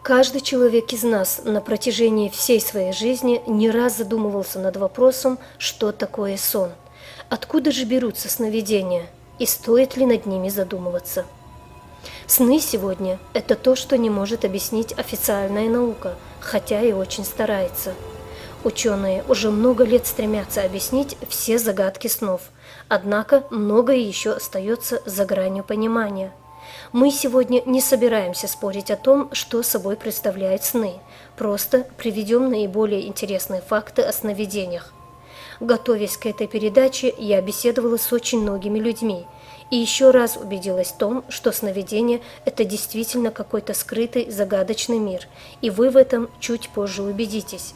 Каждый человек из нас на протяжении всей своей жизни не раз задумывался над вопросом, что такое сон, откуда же берутся сновидения и стоит ли над ними задумываться. Сны сегодня – это то, что не может объяснить официальная наука, хотя и очень старается. Ученые уже много лет стремятся объяснить все загадки снов, однако многое еще остается за гранью понимания. Мы сегодня не собираемся спорить о том, что собой представляют сны, просто приведем наиболее интересные факты о сновидениях. Готовясь к этой передаче, я беседовала с очень многими людьми и еще раз убедилась в том, что сновидение – это действительно какой-то скрытый, загадочный мир, и вы в этом чуть позже убедитесь.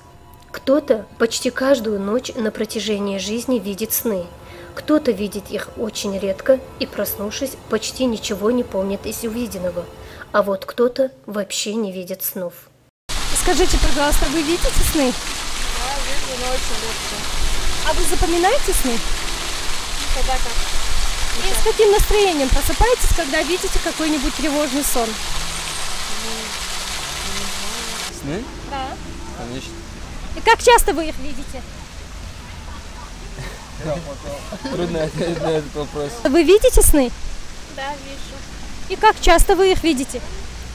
Кто-то почти каждую ночь на протяжении жизни видит сны, кто-то видит их очень редко и, проснувшись, почти ничего не помнит из увиденного, а вот кто-то вообще не видит снов. Скажите, пожалуйста, вы видите сны? Да, вижу, но очень редко. А вы запоминаете сны? Когда как? И с каким настроением просыпаетесь, когда видите какой-нибудь тревожный сон? Сны? Да. Конечно. И как часто вы их видите? Трудно ответить на этот вопрос. Вы видите сны? Да, вижу. И как часто вы их видите?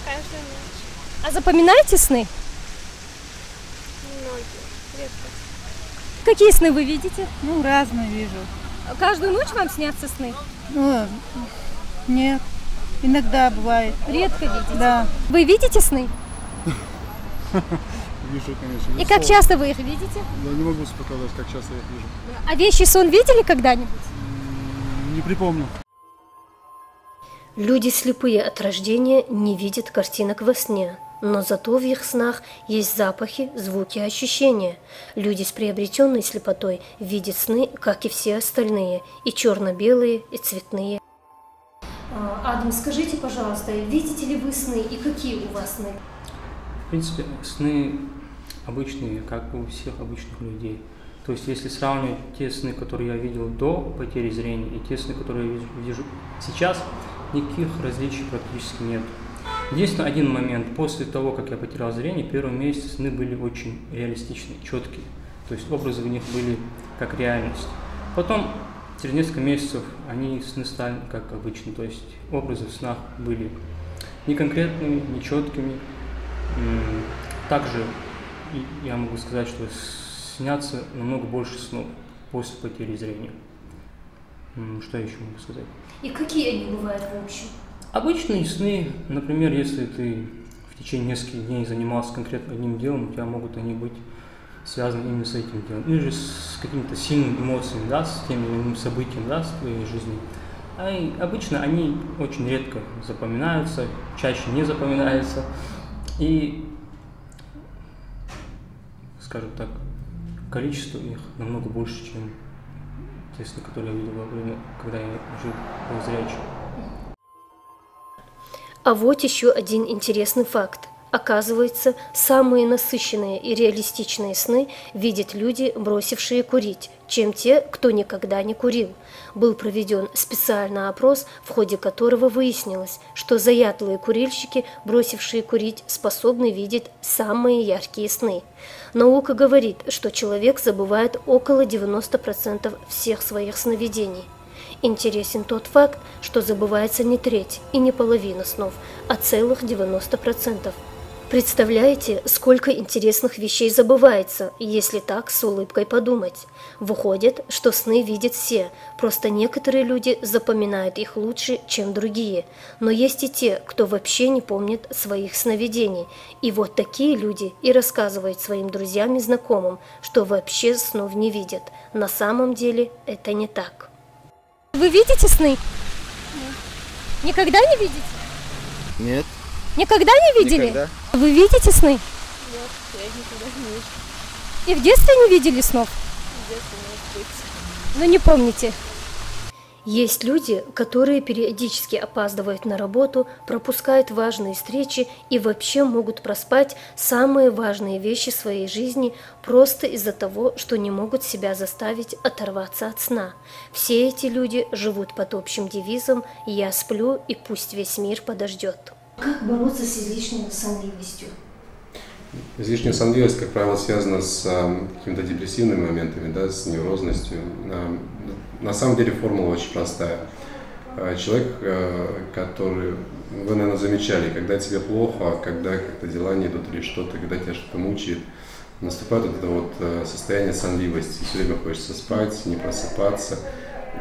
Каждую ночь. А запоминаете сны? Многие. Редко. Какие сны вы видите? Ну, разные вижу. Каждую ночь вам снятся сны? Ну, нет. Иногда бывает. Редко видите? Да. Вы видите сны? Вижу, конечно. И как часто вы их видите? Я не могу показать, как часто я их вижу. А вещий сон видели когда-нибудь? Не припомню. Люди слепые от рождения не видят картинок во сне, но зато в их снах есть запахи, звуки, ощущения. Люди с приобретенной слепотой видят сны, как и все остальные, и черно-белые, и цветные. Адам, скажите, пожалуйста, видите ли вы сны и какие у вас сны? В принципе, сны обычные, как у всех обычных людей. То есть, если сравнивать те сны, которые я видел до потери зрения, и те сны, которые я вижу сейчас, никаких различий практически нет. Единственный один момент. После того, как я потерял зрение, первые месяцы сны были очень реалистичные, четкие. То есть, образы в них были как реальность. Потом, через несколько месяцев, сны стали как обычно. То есть, образы в снах были не конкретными, не четкими. Также я могу сказать, что снятся намного больше снов после потери зрения. Что я еще могу сказать? И какие они бывают в общем? Обычные сны, например, если ты в течение нескольких дней занимался конкретно одним делом, у тебя могут они быть связаны именно с этим делом. Или же с какими-то сильными эмоциями, да, с тем или иным событием, да, в твоей жизни. Обычно они очень редко запоминаются, чаще не запоминаются. И, скажем так, количество их намного больше, чем те сны, которые я видел во время, когда я был зрячим. А вот еще один интересный факт. Оказывается, самые насыщенные и реалистичные сны видят люди, бросившие курить, чем те, кто никогда не курил. Был проведен специальный опрос, в ходе которого выяснилось, что заядлые курильщики, бросившие курить, способны видеть самые яркие сны. Наука говорит, что человек забывает около 90% всех своих сновидений. Интересен тот факт, что забывается не треть и не половина снов, а целых 90%. Представляете, сколько интересных вещей забывается, если так с улыбкой подумать. Выходит, что сны видят все, просто некоторые люди запоминают их лучше, чем другие. Но есть и те, кто вообще не помнит своих сновидений. И вот такие люди и рассказывают своим друзьям и знакомым, что вообще снов не видят. На самом деле это не так. Вы видите сны? Нет. Никогда не видите? Нет. Никогда не видели? Никогда. Вы видите сны? Нет, я их никогда не вижу. И в детстве не видели снов? В детстве, может быть. Но не помните. Есть люди, которые периодически опаздывают на работу, пропускают важные встречи и вообще могут проспать самые важные вещи своей жизни просто из-за того, что не могут себя заставить оторваться от сна. Все эти люди живут под общим девизом «Я сплю, и пусть весь мир подождет». Как бороться с излишней сонливостью? Излишняя сонливость, как правило, связана с какими-то депрессивными моментами, да, с неврозностью. На самом деле формула очень простая. Человек, который, вы, наверное, замечали, когда тебе плохо, когда как-то дела не идут или что-то, когда тебя что-то мучает, наступает вот это вот состояние сонливости. Все время хочется спать, не просыпаться.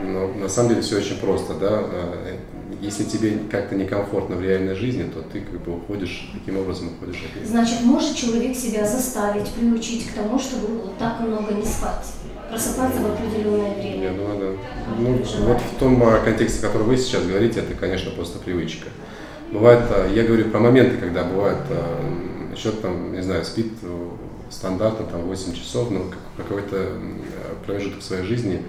Но на самом деле все очень просто, да. Если тебе как-то некомфортно в реальной жизни, то ты как бы уходишь, таким образом уходишь от этого. Значит, может человек себя заставить, приучить к тому, чтобы вот так много не спать, просыпаться в определенное время? Я думаю, да. Ну, вот в том контексте, который вы сейчас говорите, это, конечно, просто привычка. Бывает, я говорю про моменты, когда бывает, человек там, не знаю, спит стандартно там 8 часов, но какой-то промежуток своей жизни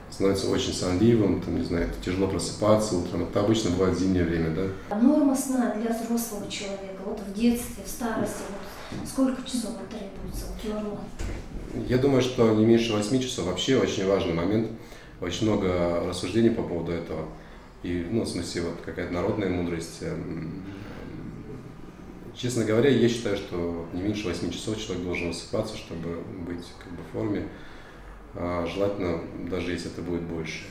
становится очень сонливым, там, не знаю, тяжело просыпаться утром. Это обычно бывает в зимнее время, да? Норма сна для взрослого человека, вот в детстве, в старости, вот сколько часов требуется, вот норма? Я думаю, что не меньше 8 часов. Вообще очень важный момент. Очень много рассуждений по поводу этого. И, ну, в смысле, вот какая-то народная мудрость. Честно говоря, я считаю, что не меньше 8 часов человек должен высыпаться, чтобы быть как бы в форме. Желательно, даже если это будет больше.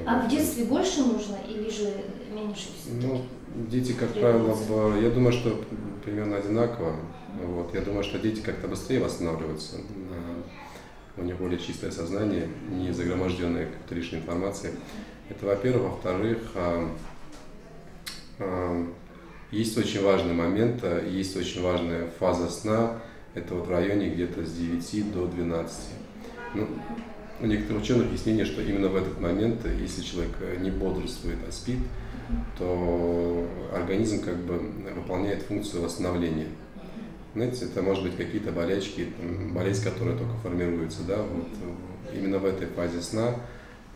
А в детстве больше нужно или же меньше? Ну, дети, как правило, я думаю, что примерно одинаково. Вот. Я думаю, что дети как-то быстрее восстанавливаются. У них более чистое сознание, не загроможденное какой-то лишней информацией. Это, во-первых. Во-вторых, есть очень важный момент, есть очень важная фаза сна. Это вот в районе где-то с 9 до 12. Ну, у некоторых ученых объяснение, что именно в этот момент, если человек не бодрствует, а спит, то организм как бы выполняет функцию восстановления. Знаете, это может быть какие-то болячки, болезнь, которая только формируется, да, вот именно в этой фазе сна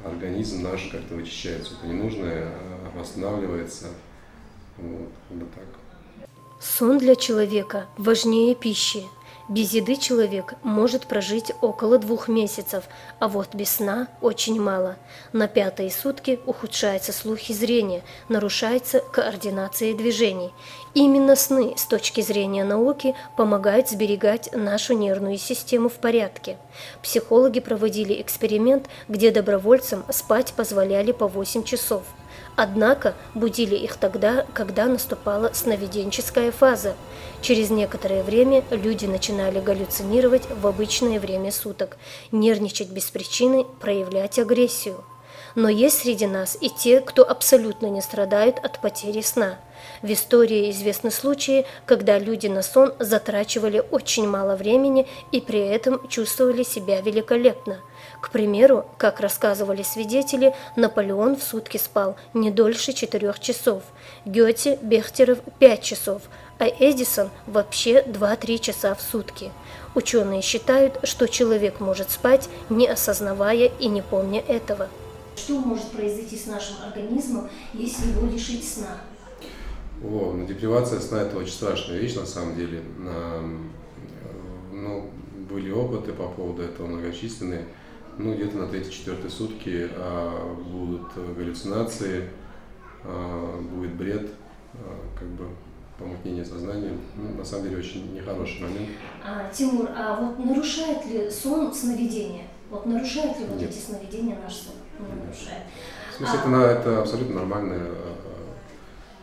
организм наш как-то вычищает все это ненужное, восстанавливается, вот, как бы так. Сон для человека важнее пищи. Без еды человек может прожить около 2 месяцев, а вот без сна очень мало. На 5-е сутки ухудшается слух и зрение, нарушается координация движений. Именно сны с точки зрения науки помогают сберегать нашу нервную систему в порядке. Психологи проводили эксперимент, где добровольцам спать позволяли по 8 часов. Однако будили их тогда, когда наступала сновиденческая фаза. Через некоторое время люди начинали галлюцинировать в обычное время суток, нервничать без причины, проявлять агрессию. Но есть среди нас и те, кто абсолютно не страдают от потери сна. В истории известны случаи, когда люди на сон затрачивали очень мало времени и при этом чувствовали себя великолепно. К примеру, как рассказывали свидетели, Наполеон в сутки спал не дольше 4 часов, Гёте, Бехтерев 5 часов, а Эдисон вообще 2-3 часа в сутки. Ученые считают, что человек может спать, не осознавая и не помня этого. Что может произойти с нашим организмом, если его лишить сна? Ну, депривация сна – это очень страшная вещь на самом деле. Ну, были опыты по поводу этого многочисленные. Ну, где-то на 3-4 сутки будут галлюцинации, будет бред, как бы помутнение сознания. Ну, на самом деле очень нехороший момент. Тимур, а вот нарушает ли сон сновидение? Вот нарушает ли вот Нет. эти сновидения наш сон? Не нарушает. В смысле, это абсолютно нормальное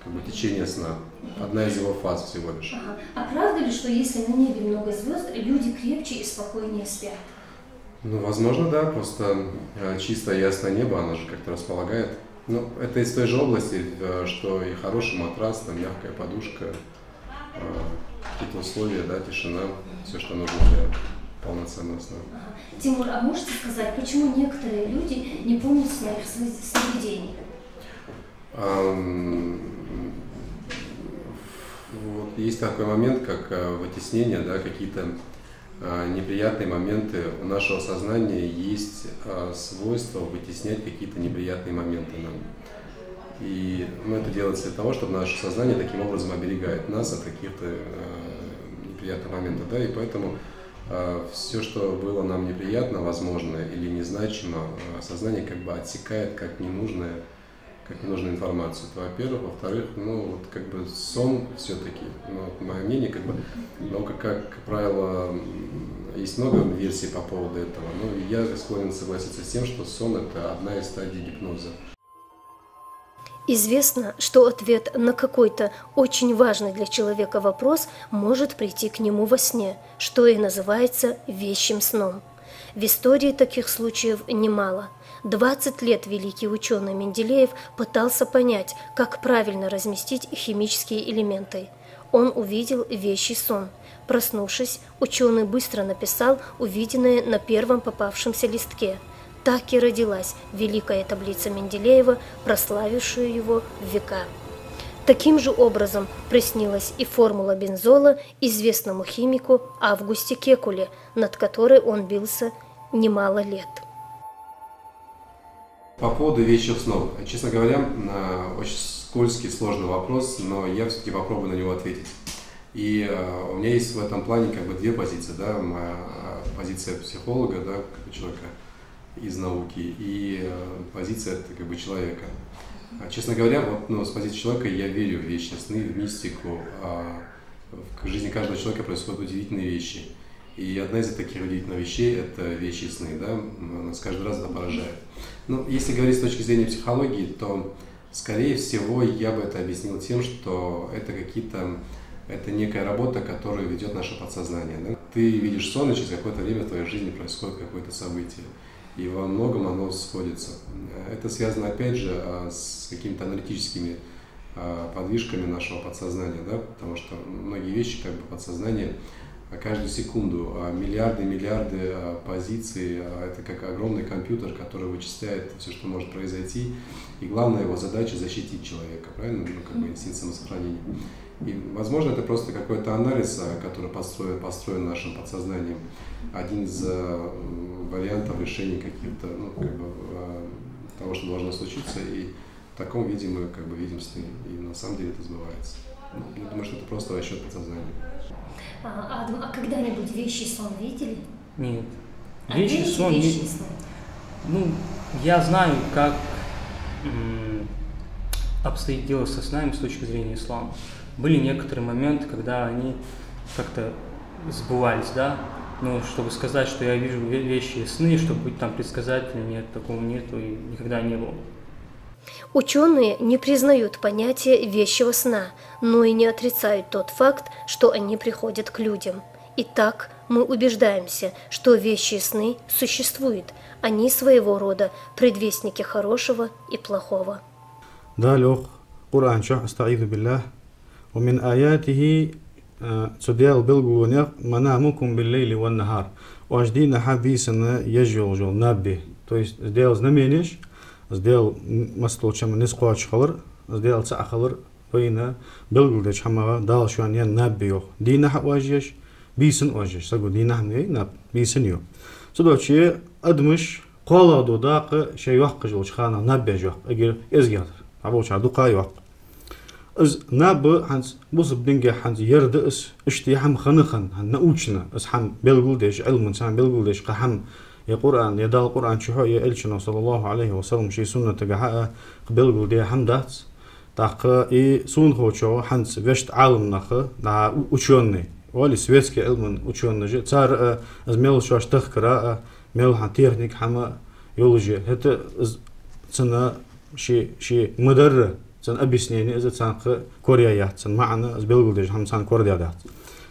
как бы течение сна. Одна из его фаз всего лишь. А правда ли, что если на небе много звезд, люди крепче и спокойнее спят? Ну, возможно, да, просто чистое ясное небо, оно же как-то располагает. Ну, это из той же области, что и хороший матрас, там, мягкая подушка, какие-то условия, да, тишина, все, что нужно для полноценного сна. Тимур, а можете сказать, почему некоторые люди не помнят своих сновидений? Вот, есть такой момент, как вытеснение, да, какие-то неприятные моменты. У нашего сознания есть свойство вытеснять какие-то неприятные моменты нам. И это делается для того, чтобы наше сознание таким образом оберегает нас от каких-то неприятных моментов. Да? И поэтому все, что было нам неприятно, возможно, или незначимо, сознание как бы отсекает как ненужное, как нужную информацию. Это, во-первых. Во-вторых, ну, вот как бы сон все-таки, ну, вот мое мнение, как бы, наука, как правило, есть много версий по поводу этого, но я склонен согласиться с тем, что сон – это одна из стадий гипноза. Известно, что ответ на какой-то очень важный для человека вопрос может прийти к нему во сне, что и называется вещим сном. В истории таких случаев немало. 20 лет великий ученый Менделеев пытался понять, как правильно разместить химические элементы. Он увидел вещий сон. Проснувшись, ученый быстро написал увиденное на первом попавшемся листке. Так и родилась великая таблица Менделеева, прославившая его в века. Таким же образом приснилась и формула бензола известному химику Августе Кекуле, над которой он бился немало лет. По поводу вещих снов. Честно говоря, очень скользкий, сложный вопрос, но я все-таки попробую на него ответить. И у меня есть в этом плане как бы две позиции. Да? Моя позиция психолога, да, как человека из науки, и позиция как бы человека. Честно говоря, вот, ну, с позиции человека я верю в вечные сны, в мистику. В жизни каждого человека происходят удивительные вещи. И одна из таких удивительных вещей – это вещие сны, да, нас каждый раз это поражает. Ну, если говорить с точки зрения психологии, то, скорее всего, я бы это объяснил тем, что это некая работа, которую ведет наше подсознание. Да? Ты видишь сон, и через какое-то время в твоей жизни происходит какое-то событие. И во многом оно сходится. Это связано, опять же, с какими-то аналитическими подвижками нашего подсознания, да? Потому что многие вещи, как бы подсознание, каждую секунду миллиарды позиций, это как огромный компьютер, который вычисляет все, что может произойти. И главная его задача – защитить человека, правильно? Ну, как бы инстинкт самосохранения. И, возможно, это просто какой-то анализ, который построен нашим подсознанием. Один из вариантов решения каких-то, ну, как бы, того, что должно случиться, и в таком виде мы как бы видим сны, и на самом деле это сбывается. Я думаю, что это просто расчет подсознания. Адам, а когда-нибудь вещий сон видели? Нет. Вещий сон? Ну, я знаю, как обстоит дело со снами с точки зрения ислама. Были некоторые моменты, когда они как-то сбывались, да. Но чтобы сказать, что я вижу вещи сны, чтобы быть там предсказателем, нет, такого нету и никогда не было. Ученые не признают понятия вещего сна, но и не отрицают тот факт, что они приходят к людям. Итак, мы убеждаемся, что вещие сны существуют. Они своего рода предвестники хорошего и плохого. Далее, Коран шах астаиду биллах, ومن آياته تديال بالغونيق منامكم بالليل والنهار. وأجدين حبيسنا يجول نبي. То есть сделал знамениш, сделал масло чем не сквач халр, сделал цахалр война белгулдеч хамага дал шуан я набио. Дина хаважеш бисен важеш. Сагу дина хамне наб бисен ё. Содочи адмыш قالا دو داق شيء وحق جوش خانة نبي جو أجر إزجار عبوش عدو قايوق از ناب حنس بوس بدنجة حنس يرد اس اشتي حم خنخن حن نوچنا اس حم بلغولدش علم انسان بلغولدش قحم يا قرآن يا دال قرآن شو يا إلشنا صلى الله عليه وسلم شيء سنة تجاه بلغولدي حمدات تاق إي سون خوشوا حنس وشت عالم نخ دا ученый ولی سويتسكي علم ученый جه صار از ميل شو اشتخكرا ميل حن تكنيك حما يولوجي هذا سنة شيء مدرر سن أبيسنيني إذا سانق كوريايات سن معنا زبلغلدش هم سان كوريايات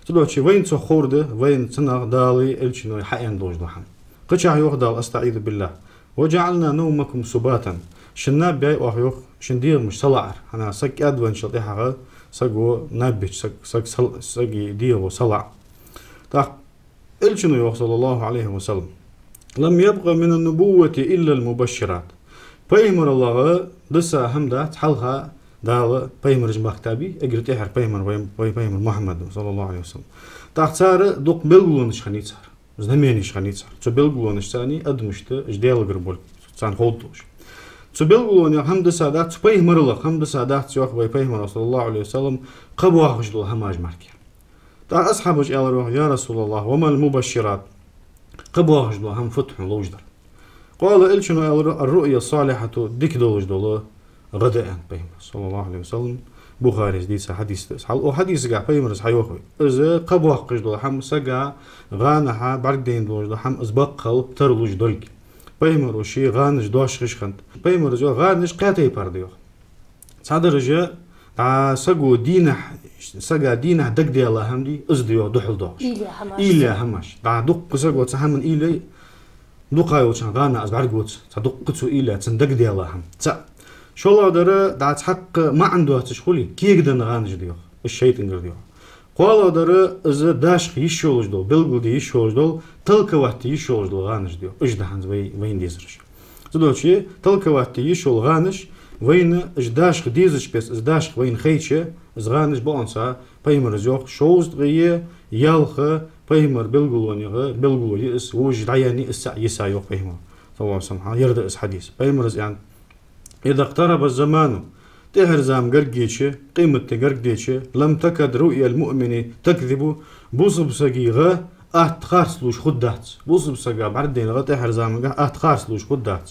تدوشي وين تخورده وين سنغ دالي إلشنو حقين دوج لحم قشع يوخدال أستعيذ بالله وجعلنا نومكم سباتا شناب بيا وحيوخ شندير مش صلعر أنا سك أدوان شلطيحة سقو نابش سقي ديرو صلع تاق إلشنو يوخ صلى الله عليه وسلم لم يبقى من النبوة إلا المبشرات بيمر الله دسا همدات حلها دال بيمر جمختابي اجرت احر بيمر محمد صلى الله عليه وسلم تاختار دوق بلغلونش خنيصار знамениsh خنيصار تو بلغلونش ثاني ادمشت جديل غربول سان خولتوش تو بلغلون همدسا دات بيمر الله همدسا دات يوخ بيمر صلى الله عليه وسلم قبوا خجل هماج ماركي تا اصحابج قالوا يا رسول الله وما المبشرات قبوا خجل هم فتح لوجدر قال إلشنو الرؤيا الصالحة ديك دولج دولو غداء بهم صلى الله عليه وسلم بخاري ديسا حديث حال او حديث قا بيمرس حيوخي از قبوح قجدو حم سقا غانها بردين دوج حم ازبقل ترلوج دولك بيمر وشي غانش دوش خشخنت بيمر جو غانش قاتي بارديو صادرجه سقو دينح سقا دينح دق دي الله همدي ازديو دحل دوش إيليا هماش دق سقو تسحمن إيلي دقايو كان غانا ازبرغوت صدقتو إيليا تندق دي الله هم شو الله درا حق ما عنده تشخولي كي يقدر غانج ديو الشيطان ديو قال درا از داش يشولج دو بلغو دي يشولج دو تلك وقت يشولج دو غانج ديو اجدهانز وين ديزرش تدوشي تلك وقت يشول غانج وين اجداش ديزش بس ازداش وين خيچه از غانج بونسا بايمر زوق شوز دغيه يالخ بايمر بلغولونيغه بلغولي اس وج عياني اس يسايو بايمر طبعا سمح يرد اس حديث بايمر يعني إذا اقترب الزمان تهرزام قرقيشة قيمة قرقيشة لم تكد رؤيا المؤمن تكذب بوصب سقيغة أتخارسلوش خدات بوصب سقا بعدين غا تهرزام أتخارسلوش خدات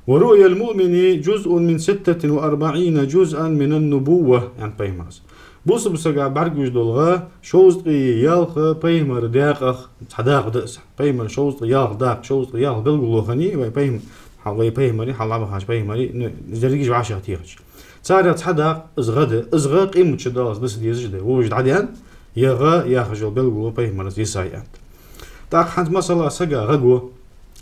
ورؤيا المؤمن جزء من 46 جزءا من النبوة يعني بيمرز بوصب سقا بعرقوش دولغا شوزقي يالخ بيمر داقخ تحداق دأس بيمر شوزقي يالخ داق شوزقي يالخ بلغلوخني وبيمر حوالي بايمري حلابها هاش بايمري زريج بعشرة تيرج صار تحدق ازغا قيمة شداس بس ديزجده ووجد عديان يغا ياخجل بلغو بايمرز يسايات تاق حنت مثلا سقا غقو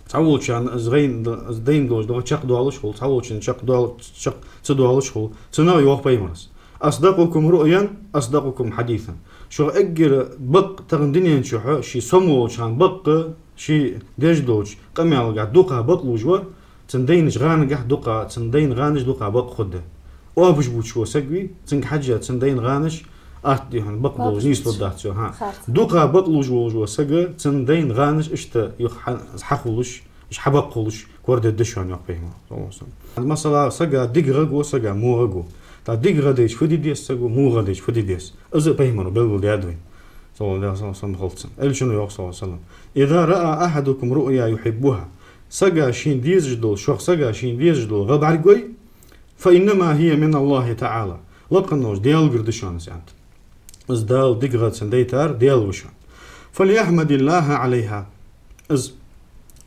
تعول شان ازدين دوش دو تشق دوالش خول تعول شان تشق تدوالش خول تناوي وق بايمرز أصدقكم رؤيا أصدقكم حديثا شو أجر بق تغندني شو شي سمو شان بق شي ديج دوش قميال قاعد دوقها بطلو جوار تندينش غان قاعد دوقها تندين غانش دوقها بق خده وابش بوت شو سقوي تنك حاجة تندين غانش أهديهن بقلو نيس بدات شو ها دوقها بطلو جو سقى تندين غانش اشتا حقولش إيش حبقولش كورد الدشون يقيمه مثلا سقى دقرقو سقى مو رقو تا دقرقديش فدي ديس سقو مو غديش فدي ديس إذا بيمنو بلغو ديادوين صلى الله عليه وسلم خلصن الشنو يوق صلى الله عليه وسلم إذا رأى أحدكم رؤيا يحبها سقى شين ديز جدول شوخ سقى شين ديز جدول غب عرقوي فإنما هي من الله تعالى لقنوش ديال قردشان سانت إز دال دقغت سنديتار ديال وشان فليحمد الله عليها إز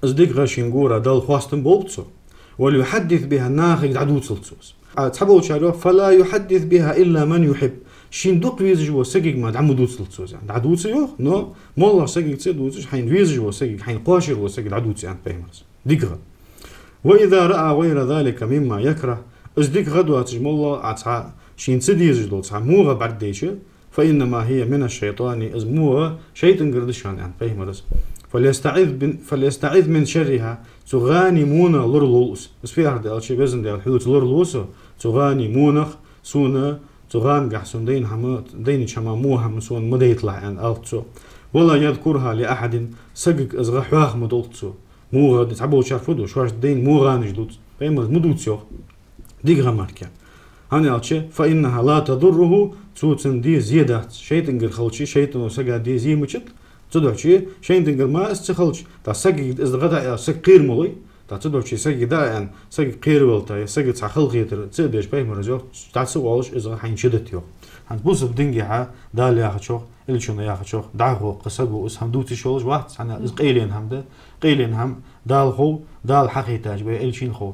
دقغ شينقورا دال خواستن بولتسو وليحدث بها ناخق عدود سلسوس تحبوا شارو فلا يحدث بها إلا من يحب شين دوق ويز جوا سقيق ما دعمو دوت سلسوس يعني عدود سيوخ نو مولا سقيق تسدوس حين ويز جوا سقيق حين قاشر وسقيق عدود سيان بيمرس دقغ وإذا رأى غير ذلك مما يكره إز دقغ دواتج مولا عتسع شين تسديز جدول تسع موغا بعد ديشه فإنما هي من الشيطان إز موغا شيطان قردشان يعني بيمرس فليستعذ من شرها تغانمون لرلوس بس في أحد الشيء بزن ديال حدود لرلوس تغانمونخ سونا تغان قحسون دين هم دين شما موها مسون مدى يطلع عن ألتسو ولا يذكرها لأحد سقق أزغى حواخ مدولتسو موغا تعبوا شارفودو شواش دين موغا نجدوت بيمرز مدوتسو ديغا ماركا هاني ألتشي فإنها لا تضره توتن دي زيادات شيطان قر خلشي شيطان وسقا دي زي مجد تدوشي شيطان قر ما استخلش تا سقق أزغى سقير مولي تا تدوشي سقق دائن سقق قير ولتا سقق تخل خيتر تديش بيمرزو تعسوالش إزغى حين شدت يو هانت بوس بدنجها دال ياخشوخ إلشون ياخشوخ دعغو قصقو اس هم دوتي شولش واحد أنا إز قيلين هم ده قيلين هم دال خو دال حقيقة جبي إلشين خو